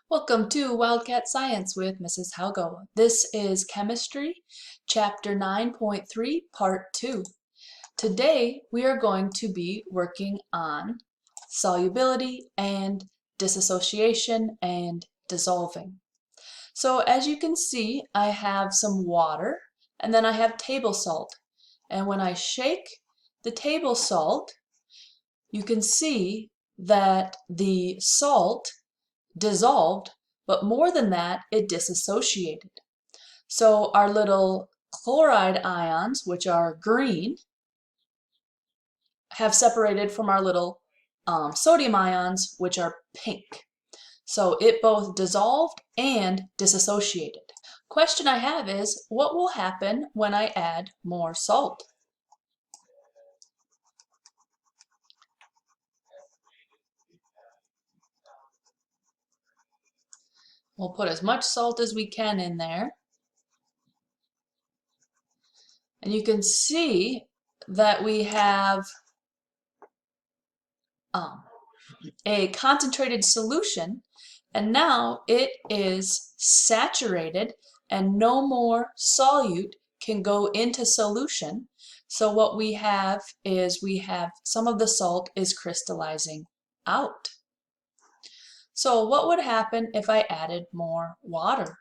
Welcome to Wildcat Science with Mrs. Halgo. This is Chemistry, Chapter 9.3, Part 2. Today we are going to be working on solubility and dissociation and dissolving. So as you can see, I have some water and then I have table salt. And when I shake the table salt, you can see that the salt dissolved, but more than that, it disassociated. So our little chloride ions, which are green, have separated from our little sodium ions, which are pink. So it both dissolved and disassociated. Question I have is, what will happen when I add more salt? We'll put as much salt as we can in there. And you can see that we have a concentrated solution, and now it is saturated and no more solute can go into solution. So what we have is some of the salt is crystallizing out. So what would happen if I added more water?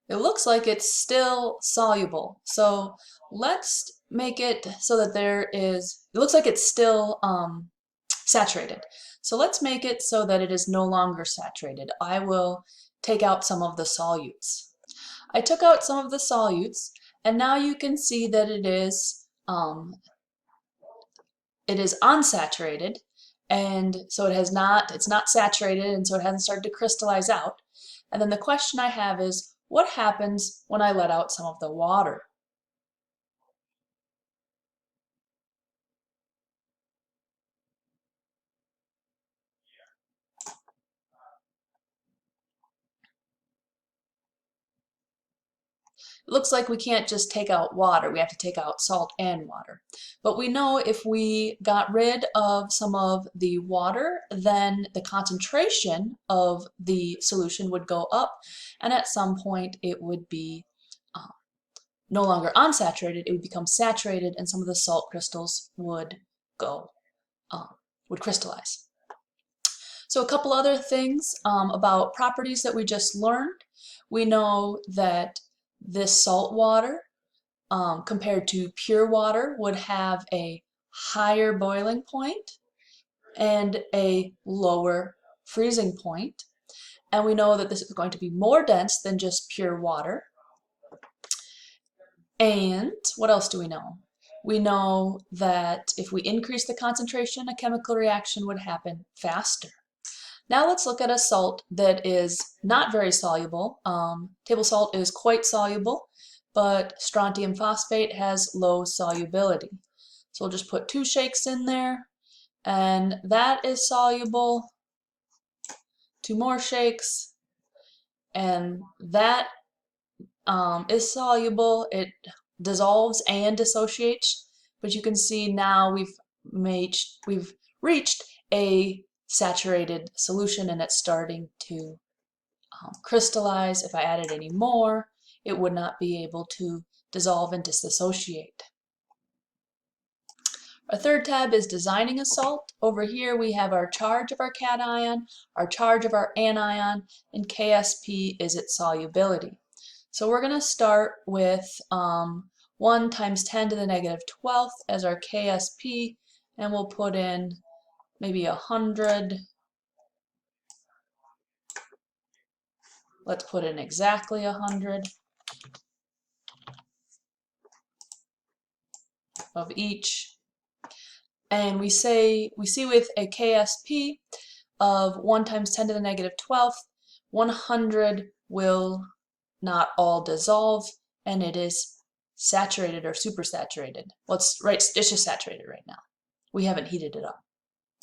It looks like it's still soluble. So let's make it so that it looks like it's still saturated. So let's make it so that it is no longer saturated. I will take out some of the solutes. I took out some of the solutes, and now you can see that it is unsaturated, and so it's not saturated, and so it hasn't started to crystallize out. And then the question I have is, what happens when I let out some of the water? It looks like we can't just take out water, we have to take out salt and water. But we know if we got rid of some of the water, then the concentration of the solution would go up, and at some point it would be no longer unsaturated, it would become saturated, and some of the salt crystals would crystallize. So a couple other things about properties that we just learned. We know that this salt water, compared to pure water, would have a higher boiling point and a lower freezing point. And we know that this is going to be more dense than just pure water. And what else do we know? We know that if we increase the concentration, a chemical reaction would happen faster. Now let's look at a salt that is not very soluble. Table salt is quite soluble, but strontium phosphate has low solubility. So we'll just put 2 shakes in there, and that is soluble. 2 more shakes, and that is soluble. It dissolves and dissociates, but you can see now we've reached a saturated solution, and it's starting to crystallize. If I added any more, it would not be able to dissolve and dissociate. Our third tab is designing a salt. Over here we have our charge of our cation, our charge of our anion, and Ksp is its solubility. So we're going to start with 1 times 10 to the negative 12th as our Ksp, and we'll put in maybe 100. Let's put in exactly 100 of each. And we see with a Ksp of 1 times 10 to the negative 12th, 100 will not all dissolve, and it is saturated or supersaturated. Well, it's just saturated right now. We haven't heated it up.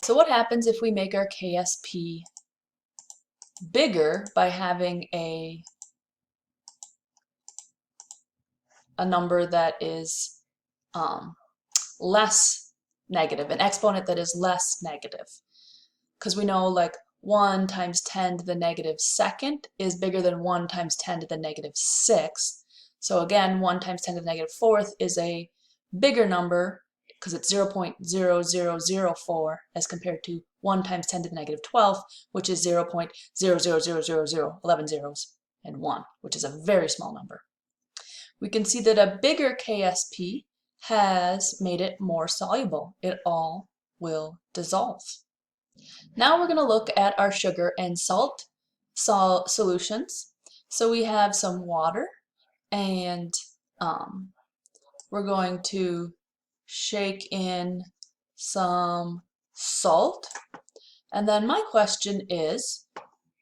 So what happens if we make our Ksp bigger by having a number that is less negative, an exponent that is less negative. Because we know like 1 times 10 to the negative second is bigger than 1 times 10 to the negative sixth. So again, 1 times 10 to the negative fourth is a bigger number because it's 0.0004 as compared to 1 times 10 to the negative 12th, which is 0.000000, 11 zeros and 1, which is a very small number. We can see that a bigger KSP has made it more soluble. It all will dissolve. Now we're going to look at our sugar and salt solutions. So we have some water, and we're going to shake in some salt. And then my question is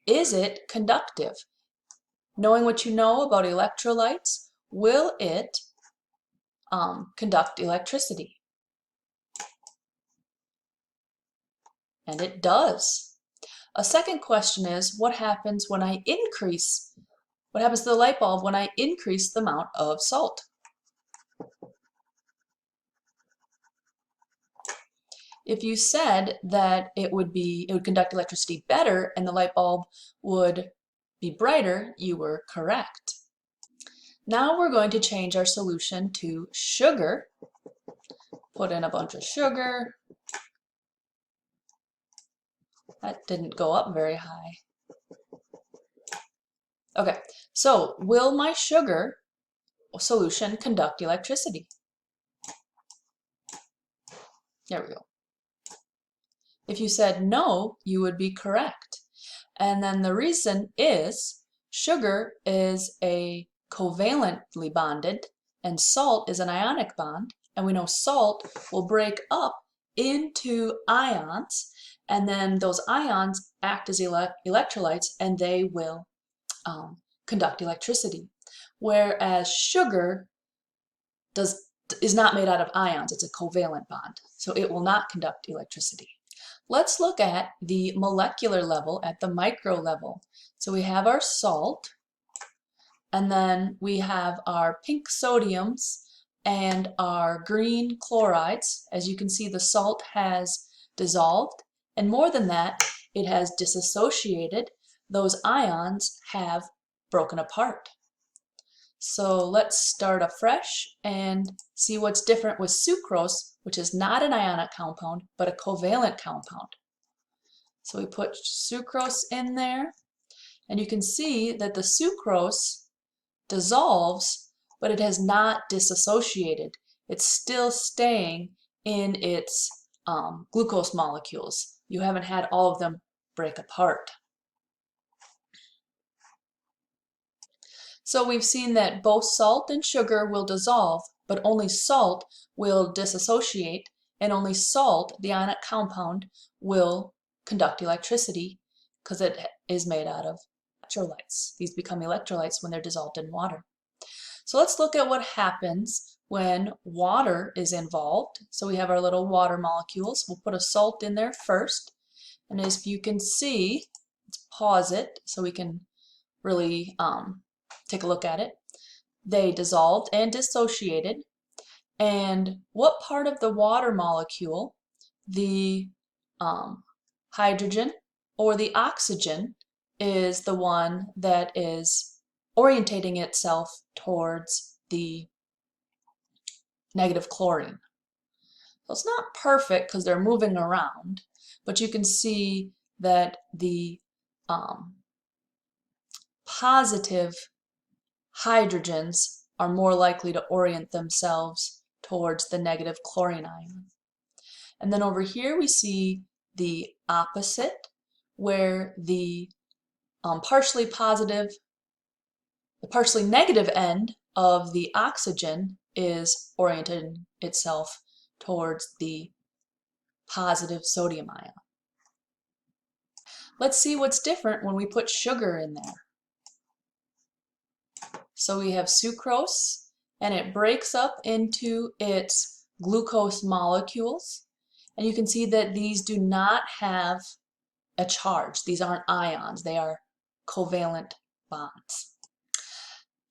it conductive? Knowing what you know about electrolytes, will it conduct electricity? And it does. A second question is, what happens to the light bulb when I increase the amount of salt? If you said that it would conduct electricity better and the light bulb would be brighter, you were correct. Now we're going to change our solution to sugar. Put in a bunch of sugar. That didn't go up very high. Okay, so will my sugar solution conduct electricity? There we go. If you said no, you would be correct. And then the reason is sugar is a covalently bonded and salt is an ionic bond, and we know salt will break up into ions, and then those ions act as electrolytes and they will conduct electricity. Whereas sugar is not made out of ions, it's a covalent bond, so it will not conduct electricity. Let's look at the molecular level, at the micro level. So we have our salt, and then we have our pink sodiums and our green chlorides. As you can see, the salt has dissolved, and more than that, it has disassociated. Those ions have broken apart. So let's start afresh and see what's different with sucrose, which is not an ionic compound, but a covalent compound. So we put sucrose in there, and you can see that the sucrose dissolves, but it has not disassociated. It's still staying in its glucose molecules. You haven't had all of them break apart. So we've seen that both salt and sugar will dissolve, but only salt will disassociate, and only salt, the ionic compound, will conduct electricity because it is made out of electrolytes. These become electrolytes when they're dissolved in water. So let's look at what happens when water is involved. So we have our little water molecules. We'll put a salt in there first. And as you can see, let's pause it so we can really take a look at it. They dissolved and dissociated. And what part of the water molecule, the hydrogen or the oxygen, is the one that is orientating itself towards the negative chlorine? So it's not perfect because they're moving around, but you can see that the positive hydrogens are more likely to orient themselves towards the negative chlorine ion. And then over here we see the opposite, where the partially negative end of the oxygen is oriented itself towards the positive sodium ion. Let's see what's different when we put sugar in there. So we have sucrose, and it breaks up into its glucose molecules. And you can see that these do not have a charge. These aren't ions. They are covalent bonds.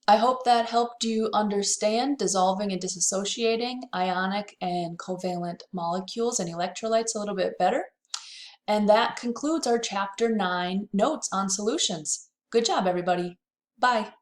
I hope that helped you understand dissolving and disassociating ionic and covalent molecules and electrolytes a little bit better. And that concludes our Chapter 9 notes on solutions. Good job, everybody. Bye.